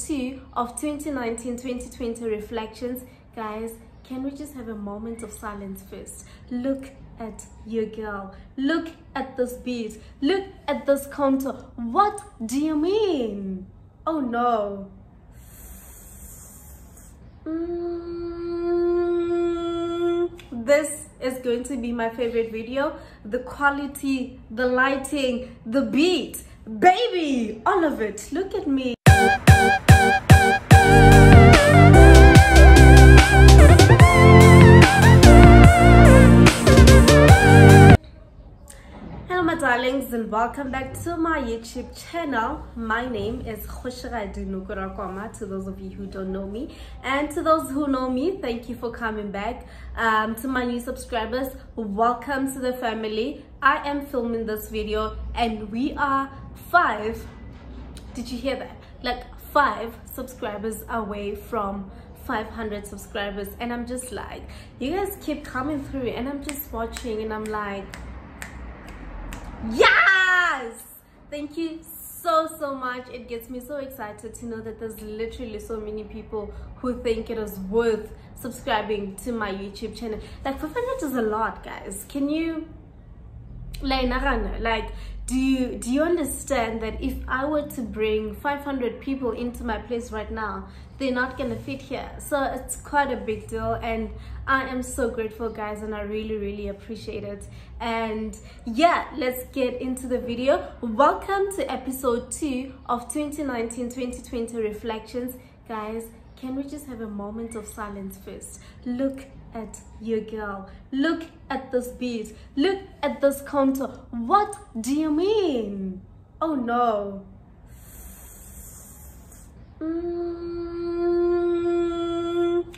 2 of 2019-2020 reflections. Guys, can we just have a moment of silence first? Look at your girl. Look at this beat. Look at this contour. What do you mean? Oh no. This is going to be my favorite video. The quality, the lighting, the beat, baby, all of it. Look at me. Darlings, and welcome back to my YouTube channel. My name is Kgoshigadi Nukurakoma, to those of you who don't know me, and to those who know me, thank you for coming back. To my new subscribers, welcome to the family. I am filming this video and we are 5, did you hear that, like 5 subscribers away from 500 subscribers, and I'm just like, you guys keep coming through and I'm just watching and I'm like, yes, thank you so much. It gets me so excited to know that there's literally so many people who think it is worth subscribing to my YouTube channel. Like 500 is a lot, guys. Can you like do you understand that if I were to bring 500 people into my place right now, they're not gonna fit here? So it's quite a big deal, and I am so grateful, guys, and I really appreciate it. And yeah, let's get into the video. Welcome to episode 2 of 2019-2020 reflections. Guys, can we just have a moment of silence first? Look at your girl. Look at this beat. Look at this contour. What do you mean? Oh no.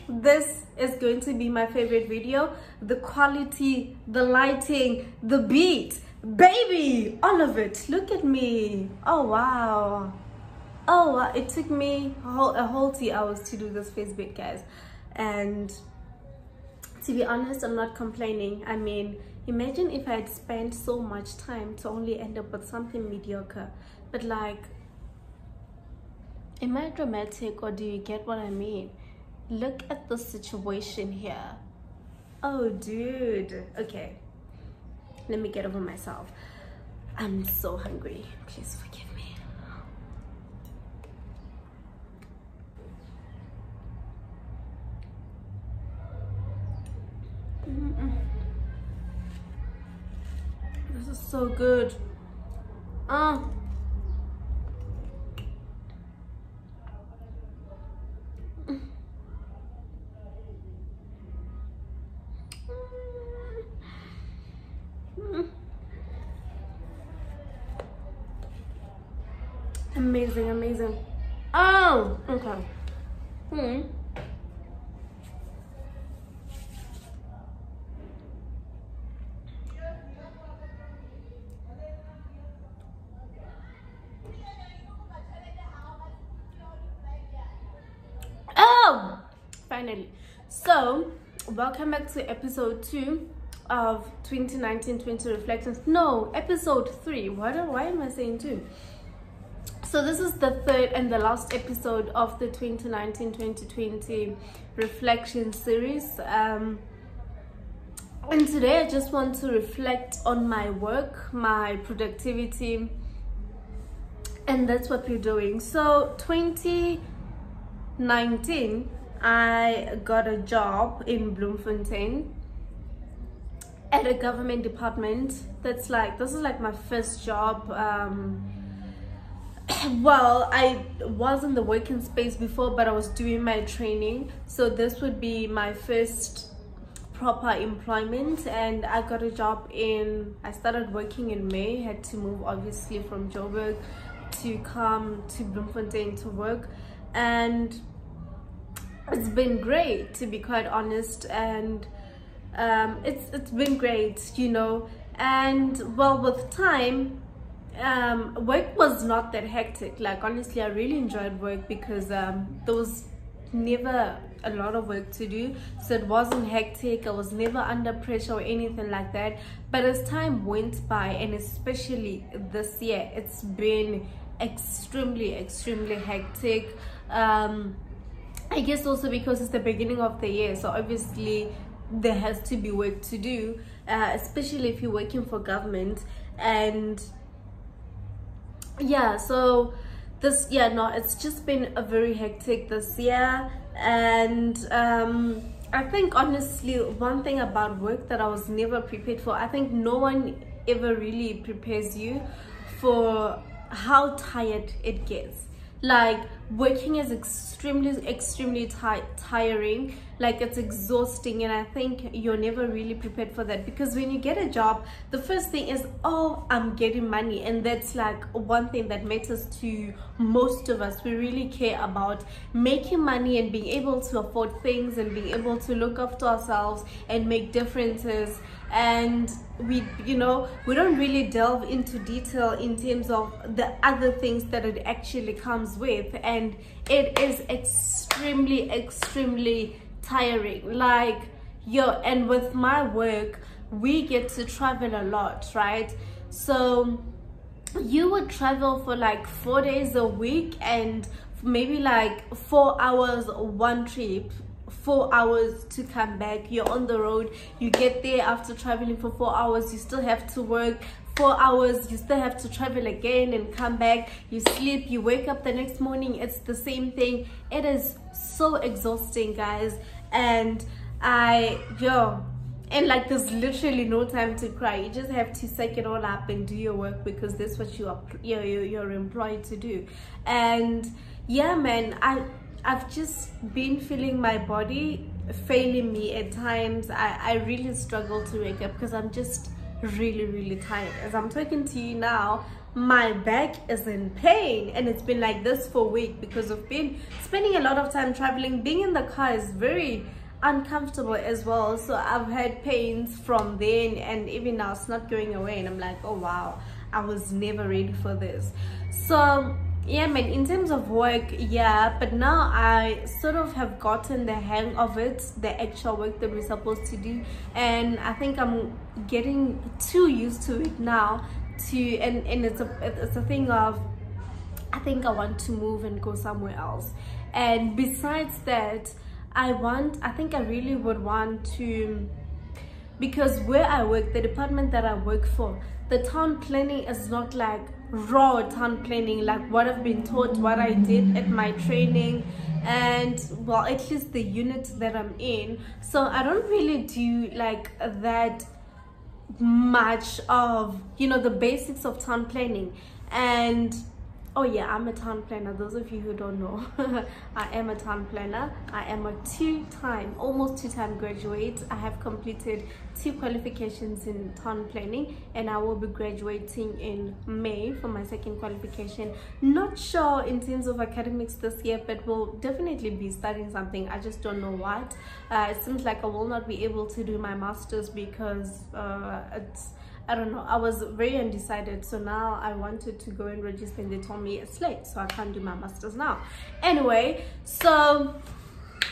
This is going to be my favorite video. The quality, the lighting, the beat, baby, all of it. Look at me. Oh wow. Oh wow. It took me a whole 2 hours to do this face bit, guys, and to be honest, I'm not complaining. I mean, imagine if I had spent so much time to only end up with something mediocre. But like, am I dramatic, or do you get what I mean? Look at the situation here. Oh dude. Okay, let me get over myself. I'm so hungry. Please forgive me. This is so good. Amazing. Oh, okay. Oh, finally. So welcome back to episode 2 of 2019-20 reflections. No, episode 3. Why am I saying 2? So this is the third and the last episode of the 2019-2020 reflection series. And today I just want to reflect on my work, my productivity, and that's what we're doing. So 2019, I got a job in Bloemfontein at a government department. This is like my first job. Well, I was in the working space before, but I was doing my training, so this would be my first proper employment. And I got a job I started working in May. Had to move obviously from Joburg to come to Bloemfontein to work, and it's been great, to be quite honest. And it's been great, you know. And well, with time, work was not that hectic. Like honestly, I really enjoyed work because there was never a lot of work to do, so it wasn't hectic. I was never under pressure or anything like that. But as time went by, and especially this year, it's been extremely hectic. I guess also because it's the beginning of the year, so obviously there has to be work to do, especially if you're working for government. And yeah, so this, yeah, no, it's just been a very hectic this year. And I think honestly, one thing about work that I was never prepared for, I think no one ever really prepares you for how tired it gets. Like, working is extremely tiring. Like, it's exhausting, and I think you're never really prepared for that, because when you get a job, the first thing is, oh, I'm getting money. And that's like one thing that matters to most of us. We really care about making money and being able to afford things and being able to look after ourselves and make differences. And we, you know, we don't really delve into detail in terms of the other things that it actually comes with, and it is extremely tiring. Like, yo, and with my work, we get to travel a lot, right? So you would travel for like 4 days a week, and maybe like 4 hours one trip, 4 hours to come back. You're on the road, you get there after traveling for 4 hours, you still have to work 4 hours, you still have to travel again and come back, you sleep, you wake up the next morning, it's the same thing. It is so exhausting, guys. And and like, there's literally no time to cry. You just have to suck it all up and do your work, because that's what you're employed to do. And yeah, man, I've just been feeling my body failing me at times. I really struggle to wake up because I'm just really tired. As I'm talking to you now, my back is in pain, and it's been like this for a week because I've been spending a lot of time traveling. Being in the car is very uncomfortable as well, so I've had pains from then, and even now it's not going away, and I'm like, oh wow, I was never ready for this. So yeah, man, in terms of work, yeah, but now I sort of have gotten the hang of it, the actual work that we're supposed to do, and I think I'm getting too used to it now. And it's a thing of, I think I want to move and go somewhere else. And besides that, I think I really would want to, because where I work, the department that I work for, the town planning is not like raw town planning, like what I've been taught, what I did at my training, and well, at least the unit that I'm in. So I don't really do like that much of, you know, the basics of town planning. And oh yeah, I'm a town planner. Those of you who don't know, I am a town planner. I am a almost two-time graduate. I have completed 2 qualifications in town planning, and I will be graduating in May for my 2nd qualification. Not sure in terms of academics this year, but we'll definitely be studying something. I just don't know what. It seems like I will not be able to do my master's because I don't know, I was very undecided. So now I wanted to go and register, and they told me it's late, so I can't do my master's now. Anyway, so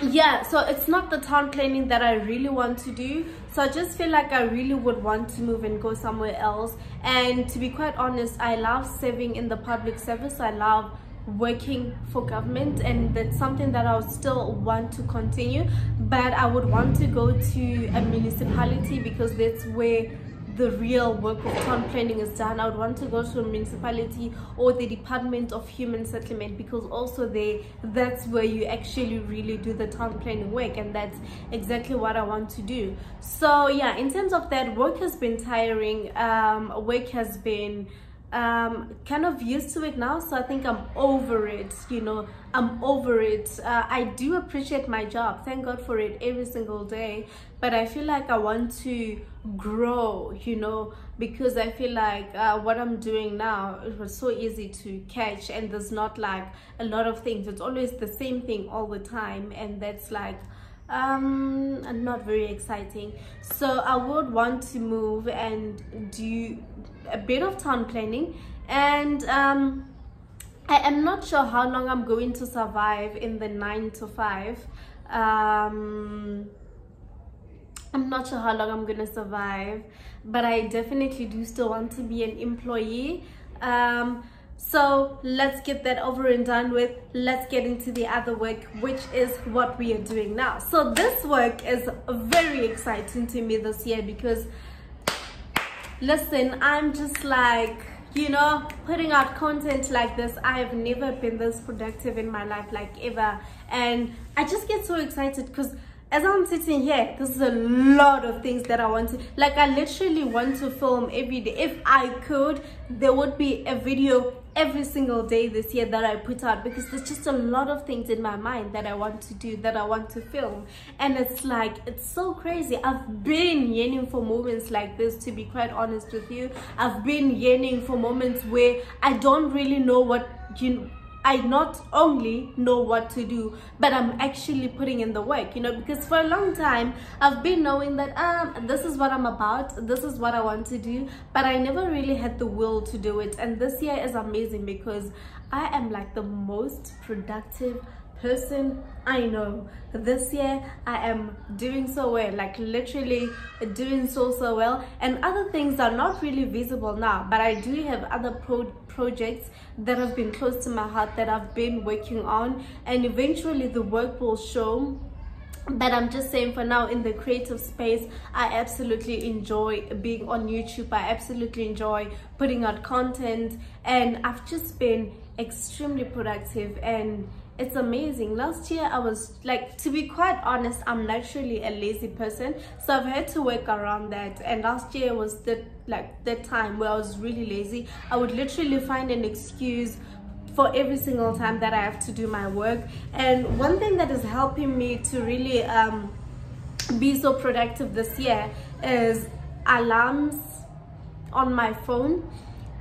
yeah, so it's not the town planning that I really want to do. So I just feel like I really would want to move and go somewhere else. And to be quite honest, I love serving in the public service. I love working for government, and that's something that I would still want to continue. But I would want to go to a municipality, because that's where the real work of town planning is done. I would want to go to a municipality or the Department of Human Settlement, because also that's where you actually really do the town planning work, and that's exactly what I want to do. So yeah, in terms of that, work has been tiring. Work has been kind of used to it now, so I think I'm over it. You know, I'm over it. I do appreciate my job, thank God for it every single day, but I feel like I want to grow, you know, because I feel like what I'm doing now, it was so easy to catch, and there's not like a lot of things. It's always the same thing all the time, and that's like not very exciting. So I would want to move and do a bit of town planning. And I am not sure how long I'm going to survive in the 9 to 5. I'm not sure how long I'm gonna survive, but I definitely do still want to be an employee. So let's get that over and done with. Let's get into the other work, which is what we are doing now. So this work is very exciting to me this year because, listen, I'm just like, you know, putting out content like this. I have never been this productive in my life, like ever. And I just get so excited because as I'm sitting here, this is a lot of things that I want to, like, I literally want to film every day. If I could, there would be a video every single day this year that I put out, because there's just a lot of things in my mind that I want to do, that I want to film. And it's like, it's so crazy. I've been yearning for moments like this, to be quite honest with you. I've been yearning for moments where I don't really know what, I not only know what to do, but I'm actually putting in the work, you know, because for a long time I've been knowing that this is what I'm about, this is what I want to do, but I never really had the will to do it. And this year is amazing because I am like the most productive person I know. This year I am doing so well, like literally doing so well, and other things are not really visible now, but I do have other projects that have been close to my heart that I've been working on, and eventually the work will show. But I'm just saying, for now, in the creative space, I absolutely enjoy being on YouTube. I absolutely enjoy putting out content, and I've just been extremely productive, and it's amazing. Last year I was like, to be quite honest, I'm naturally a lazy person, so I've had to work around that. And last year was the time where I was really lazy. I would literally find an excuse for every single time that I have to do my work. And one thing that is helping me to really be so productive this year is alarms on my phone,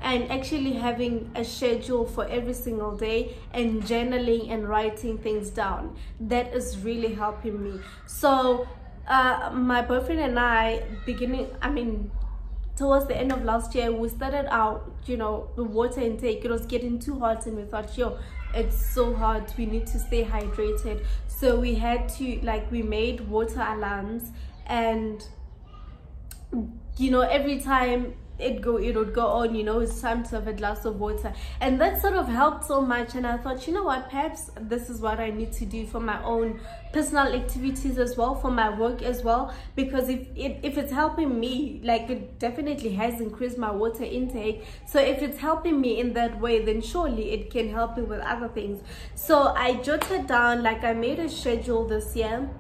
and actually having a schedule for every single day, and journaling and writing things down. That is really helping me. So my boyfriend and I, towards the end of last year, we started out, you know, the water intake. It was getting too hot, and we thought, yo, it's so hot, we need to stay hydrated. So we had to, like, we made water alarms, and you know, every time it would go on, you know, it's time to have a glass of water. And that sort of helped so much. And I thought, you know what, perhaps this is what I need to do for my own personal activities as well, for my work as well, because if it's helping me, like, it definitely has increased my water intake. So if it's helping me in that way, then surely it can help me with other things. So I jotted down, like, I made a schedule this year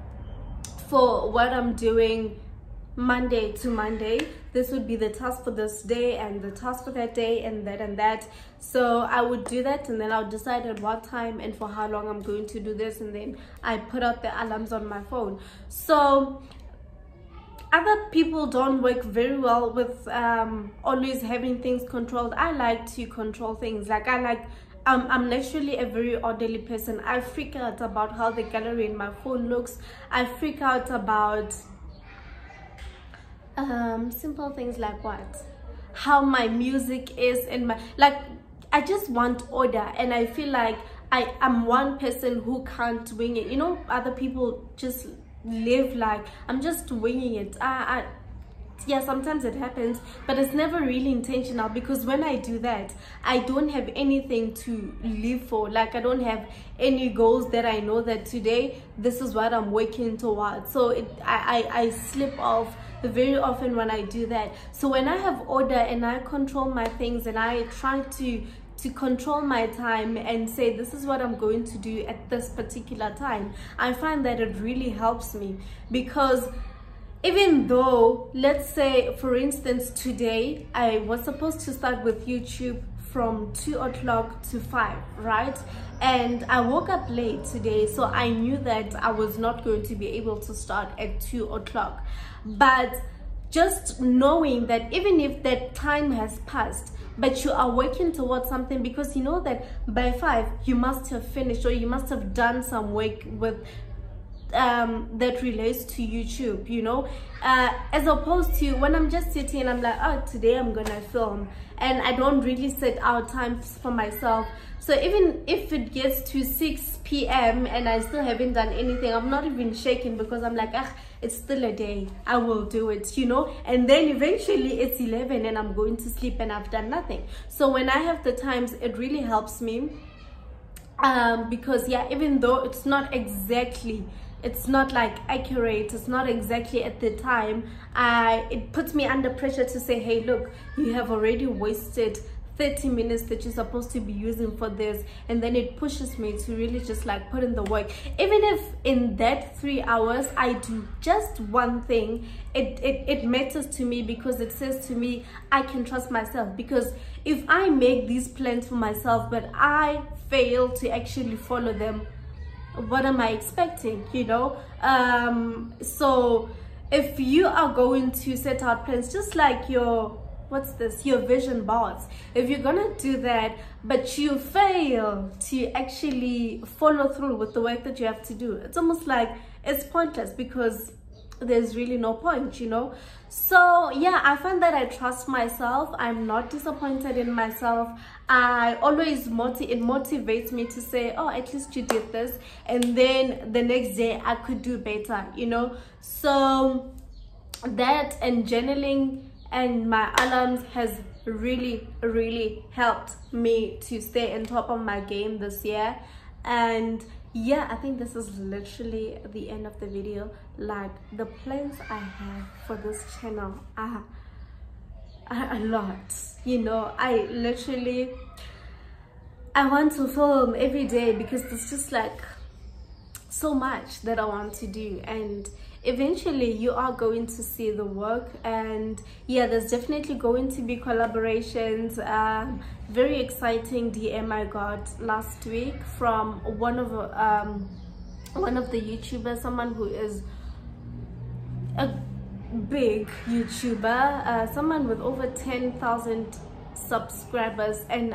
for what I'm doing Monday to Monday. This would be the task for this day, and the task for that day, and that. So I would do that, and then I would decide at what time and for how long I'm going to do this, and then I put out the alarms on my phone. So other people don't work very well with always having things controlled. I like to control things. Like, I'm naturally a very orderly person. I freak out about how the gallery in my phone looks. I freak out about simple things like what, how my music is in my, like, I just want order. And I feel like I'm one person who can't wing it, you know. Other people just live like, I'm just winging it. Yeah, sometimes it happens, but it's never really intentional, because when I do that, I don't have anything to live for. Like, I don't have any goals that I know that today this is what I'm working towards. So I slip off very often when I do that. So when I have order and I control my things, and I try to control my time and say, this is what I'm going to do at this particular time, I find that it really helps me. Because even though, let's say, for instance, today I was supposed to start with YouTube from 2 o'clock to 5, right? And I woke up late today, so I knew that I was not going to be able to start at 2 o'clock. But just knowing that even if that time has passed, but you are working towards something, because you know that by 5 you must have finished, or you must have done some work with that relates to YouTube, you know, as opposed to when I'm just sitting and I'm like, oh, today I'm gonna film, and I don't really set out times for myself. So even if it gets to 6 p.m. and I still haven't done anything, I'm not even shaking, because I'm like, it's still a day. I will do it, you know. And then eventually it's 11 and I'm going to sleep and I've done nothing. So when I have the times, it really helps me, because yeah, even though it's not exactly, it's not like accurate, it's not exactly at the time, it puts me under pressure to say, hey, look, you have already wasted 30 minutes that you're supposed to be using for this. And then it pushes me to really just like put in the work. Even if in that 3 hours I do just one thing, it matters to me, because it says to me I can trust myself. Because if I make these plans for myself but I fail to actually follow them, what am I expecting, you know? So if you are going to set out plans, just like your vision boards, if you're gonna do that but you fail to actually follow through with the work that you have to do, it's almost like it's pointless, because there's really no point, you know. So yeah, I find that I trust myself. I'm not disappointed in myself. I always it motivates me to say, oh, at least you did this, and then the next day I could do better, you know. So that and journaling and my alarms has really helped me to stay on top of my game this year. And yeah, I think this is literally the end of the video. Like, the plans I have for this channel are a lot, you know. I want to film every day, because there's just like so much that I want to do, and eventually you are going to see the work. And yeah, there's definitely going to be collaborations. Very exciting DM I got last week from one of the YouTubers, someone who is a big YouTuber, someone with over 10,000 subscribers. And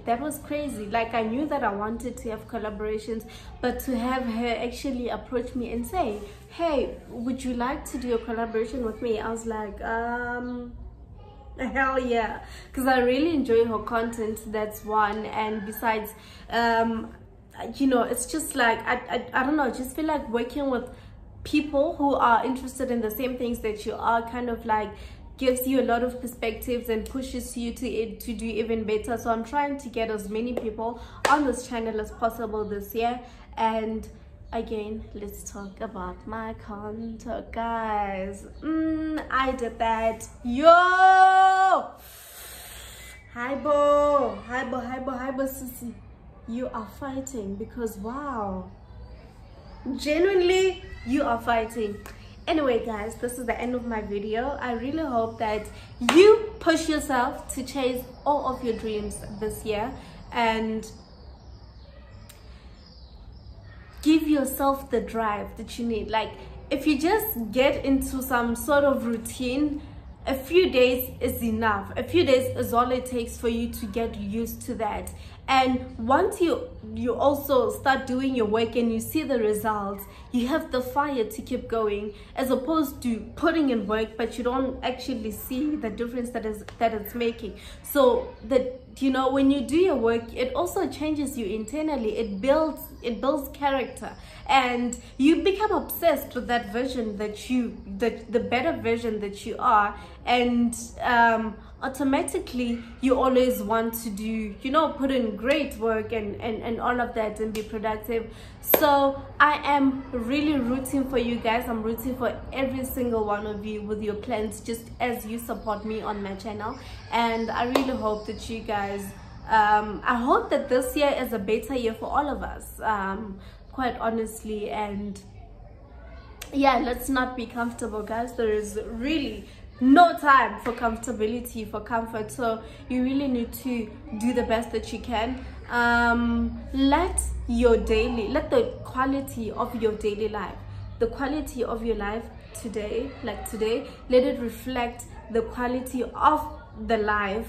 that was crazy. Like, I knew that I wanted to have collaborations, but to have her actually approach me and say, hey, would you like to do a collaboration with me? I was like, hell yeah, because I really enjoy her content. That's one. And besides, you know, it's just like I don't know, I just feel like working with people who are interested in the same things that you are kind of like gives you a lot of perspectives and pushes you to do even better. So I'm trying to get as many people on this channel as possible this year. And again, let's talk about my contour, guys. I did that. Yo, hi bo sissy, you are fighting, because wow, genuinely you are fighting. Anyway guys, this is the end of my video. I really hope that you push yourself to chase all of your dreams this year, and give yourself the drive that you need. Like, if you just get into some sort of routine, a few days is enough. A few days is all it takes for you to get used to that. And once you also start doing your work and you see the results, you have the fire to keep going, as opposed to putting in work but you don't actually see the difference that it's making. So that, you know, when you do your work, it also changes you internally. It builds character, and you become obsessed with that version the better version that you are. And automatically you always want to do, you know, put in great work and all of that, and be productive. So I am really rooting for you guys. I'm rooting for every single one of you with your plans, just as you support me on my channel. And I really hope that you guys, I hope that this year is a better year for all of us, quite honestly. And yeah, let's not be comfortable, guys. There is really no time for comfortability, for comfort. So you really need to do the best that you can. Let the quality of your daily life, the quality of your life today, like today, let it reflect the quality of the life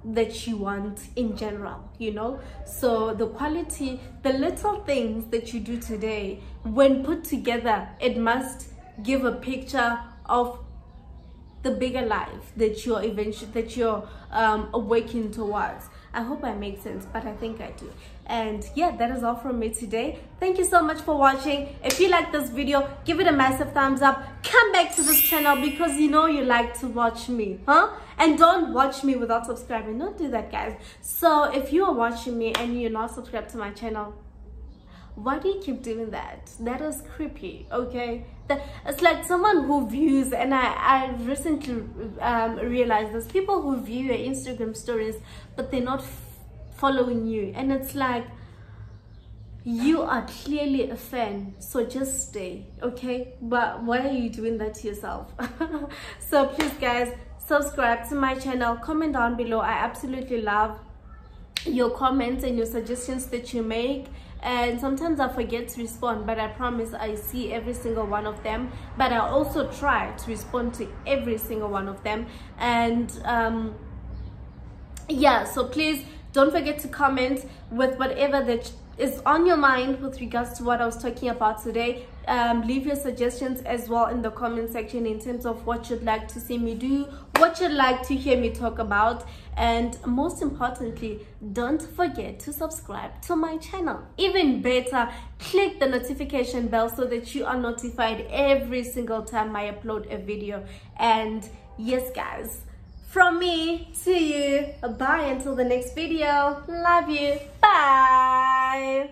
that you want in general, you know. So the quality, the little things that you do today, when put together, it must give a picture of the bigger life that you're working towards. I hope I make sense, but I think I do. And yeah, that is all from me today. Thank you so much for watching. If you like this video, give it a massive thumbs up. Come back to this channel because you know you like to watch me, huh? And don't watch me without subscribing. Don't do that, guys. So if you are watching me and you're not subscribed to my channel, why do you keep doing that? That is creepy, okay? It's like someone who views, and I recently realized this, people who view your Instagram stories but they're not following you, and it's like, you are clearly a fan, so just stay, okay? But why are you doing that to yourself? So please, guys, subscribe to my channel, comment down below. I absolutely love your comments and your suggestions that you make, and sometimes I forget to respond, but I promise I see every single one of them. But I also try to respond to every single one of them. And yeah, so please don't forget to comment with whatever that is on your mind with regards to what I was talking about today. Leave your suggestions as well in the comment section in terms of what you'd like to see me do, what you'd like to hear me talk about, and most importantly, don't forget to subscribe to my channel. Even better, click the notification bell so that you are notified every single time I upload a video. And yes, guys, from me to you, bye until the next video. Love you. Bye.